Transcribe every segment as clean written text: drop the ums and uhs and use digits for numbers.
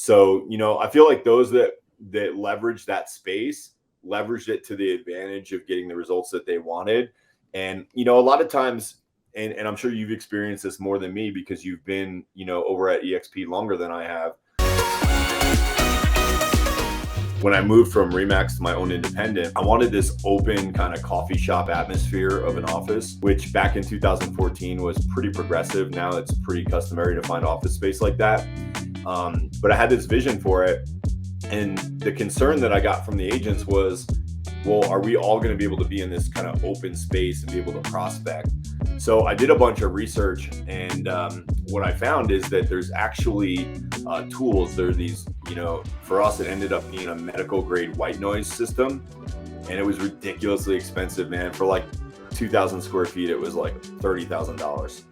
So, I feel like those that leverage that space leveraged it to the advantage of getting the results that they wanted. And, a lot of times, and I'm sure you've experienced this more than me because you've been, over at EXP longer than I have. When I moved from Remax to my own independent, I wanted this open kind of coffee shop atmosphere of an office, which back in 2014 was pretty progressive. Now it's pretty customary to find office space like that. But I had this vision for it. And the concern that I got from the agents was, well, are we all going to be able to be in this kind of open space and be able to prospect? So I did a bunch of research, and what I found is that there's actually tools. There are these, for us, it ended up being a medical grade white noise system, and it was ridiculously expensive, man. For like 2,000 square feet, it was like $30,000.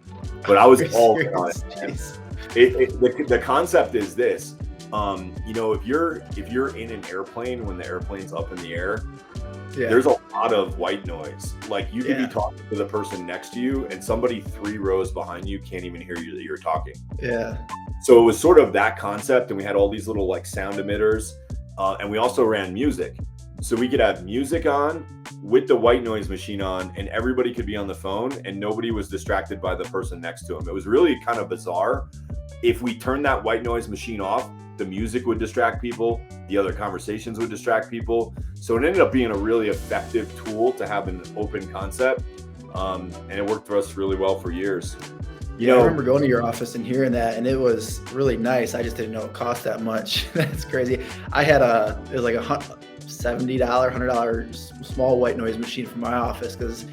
But I was all in on it. The concept is this. If you're in an airplane when the airplane's up in the air, there's a lot of white noise. Like you could be talking to the person next to you and somebody 3 rows behind you can't even hear you that you're talking. Yeah. So it was sort of that concept. And we had all these little like sound emitters. And we also ran music. So we could have music on with the white noise machine on, and everybody could be on the phone and nobody was distracted by the person next to them. It was really kind of bizarre. If we turned that white noise machine off, the music would distract people, the other conversations would distract people. So it ended up being a really effective tool to have an open concept. And it worked for us really well for years. I remember going to your office and hearing that, and it was really nice. I just didn't know it cost that much. That's crazy. I had it was like $70, $100 small white noise machine for my office because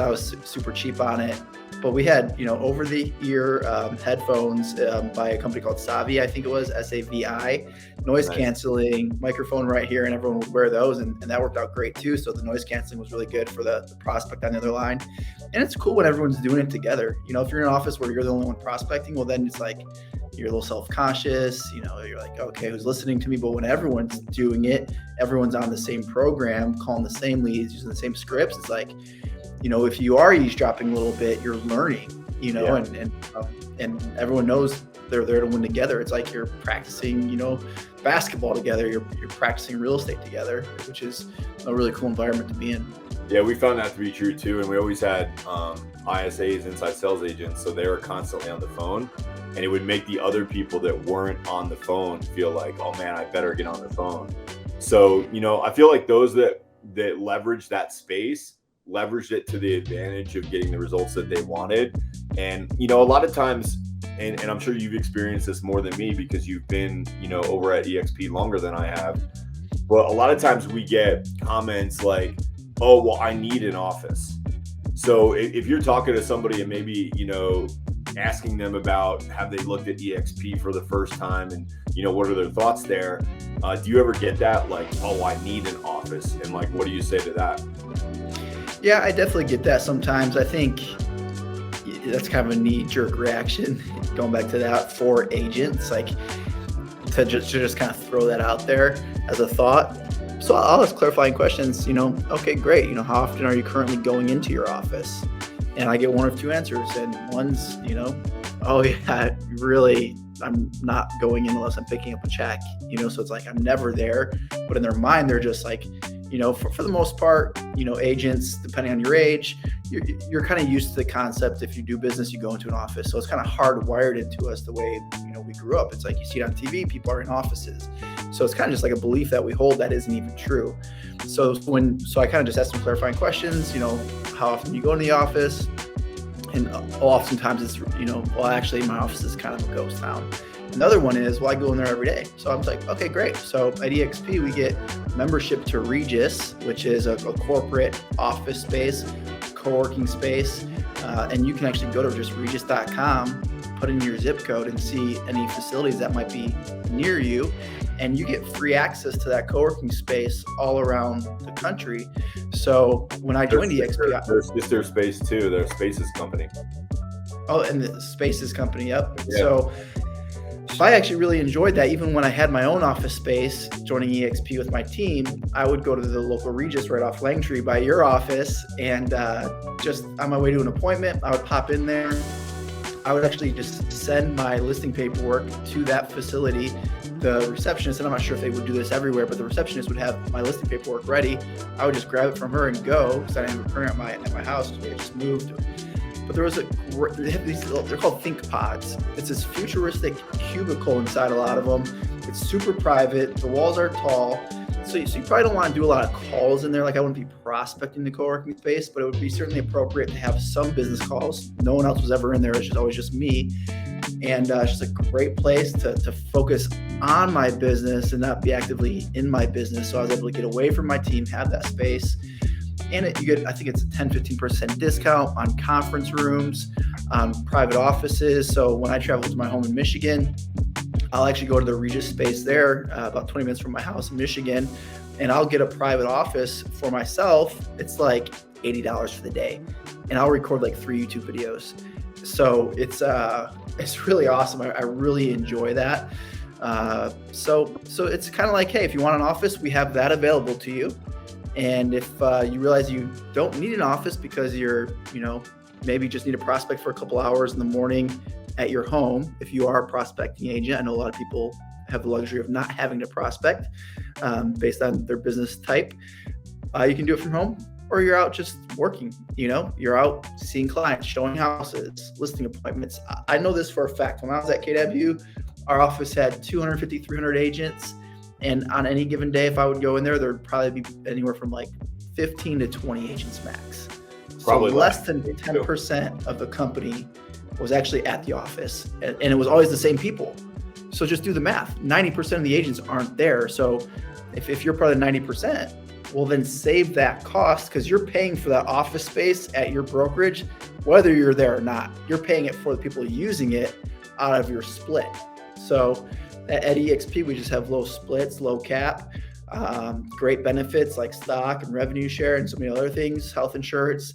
I was super cheap on it. But we had, over the ear headphones by a company called Savi, I think it was SAVI, noise canceling microphone right here, and everyone would wear those, and that worked out great too. So the noise canceling was really good for the prospect on the other line. And it's cool when everyone's doing it together. If you're in an office where you're the only one prospecting, well, then it's like you're a little self-conscious, you're like, okay, who's listening to me? But when everyone's doing it, everyone's on the same program, calling the same leads, using the same scripts, it's like, if you are eavesdropping a little bit, you're learning, and everyone knows they're there to win together. It's like you're practicing, basketball together. You're practicing real estate together, which is a really cool environment to be in. Yeah, we found that to be true too. And we always had ISAs, inside sales agents. So they were constantly on the phone, and it would make the other people that weren't on the phone feel like, oh man, I better get on the phone. So, I feel like those that leverage that space leveraged it to the advantage of getting the results that they wanted. And, a lot of times, and I'm sure you've experienced this more than me because you've been, over at EXP longer than I have. But a lot of times we get comments like, oh, well, I need an office. So if you're talking to somebody and maybe, asking them about have they looked at EXP for the first time and, what are their thoughts there? Do you ever get that like, oh, I need an office? And like, what do you say to that? Yeah, I definitely get that sometimes. I think that's kind of a knee-jerk reaction, going back to that for agents, like to just kind of throw that out there as a thought. So I'll ask clarifying questions, okay, great. How often are you currently going into your office? And I get one of 2 answers. And one's, oh yeah, really, I'm not going in unless I'm picking up a check, so it's like I'm never there. But in their mind, they're just like, for the most part, agents, depending on your age, you're kind of used to the concept. If you do business, you go into an office. So it's kind of hardwired into us the way, we grew up. It's like you see it on TV, people are in offices. So it's kind of just like a belief that we hold that isn't even true. So I kind of just ask some clarifying questions, how often you go into the office? And oftentimes it's, well, actually my office is kind of a ghost town. Another one is, well, I go in there every day. So I'm like, okay, great. So at EXP, we get membership to Regis, which is a corporate office space, co-working space. And you can actually go to just regis.com, put in your zip code and see any facilities that might be near you. And you get free access to that co-working space all around the country. So when I joined EXP, there's their space too. Their Spaces company. Oh, and the Spaces company. Yep. Yeah. So I actually really enjoyed that. Even when I had my own office space, joining EXP with my team, I would go to the local Regis right off Langtree by your office, and just on my way to an appointment, I would pop in there. I would actually just send my listing paperwork to that facility. The receptionist, and I'm not sure if they would do this everywhere, but the receptionist would have my listing paperwork ready. I would just grab it from her and go, because I didn't have a printer at my house. I just moved. But there was they have these little, they're called Think Pods. It's this futuristic cubicle inside a lot of them. It's super private. The walls are tall. So you probably don't want to do a lot of calls in there. Like, I wouldn't be prospecting the co-working space, but it would be certainly appropriate to have some business calls. No one else was ever in there. It's just always just me. And it's just a great place to focus on my business and not be actively in my business. So I was able to get away from my team, have that space. And you get, I think it's a 10-15% discount on conference rooms, private offices. So when I travel to my home in Michigan, I'll actually go to the Regis space there, about 20 minutes from my house in Michigan, and I'll get a private office for myself. It's like $80 for the day, and I'll record like 3 YouTube videos. So it's really awesome. I really enjoy that. So it's kind of like, hey, if you want an office, we have that available to you. And if you realize you don't need an office because you're, maybe just need a prospect for a couple hours in the morning at your home, if you are a prospecting agent, I know a lot of people have the luxury of not having to prospect based on their business type. You can do it from home, or you're out just working. You're out seeing clients, showing houses, listing appointments. I know this for a fact. When I was at KW, our office had 250, 300 agents. And on any given day, if I would go in there, there'd probably be anywhere from like 15 to 20 agents max. Probably so less than 10% of the company was actually at the office. And it was always the same people. So just do the math. 90% of the agents aren't there. So if you're part of the 90%, well, then save that cost, because you're paying for that office space at your brokerage, whether you're there or not. You're paying it for the people using it out of your split. So at EXP, we just have low splits, low cap, great benefits like stock and revenue share and so many other things, health insurance.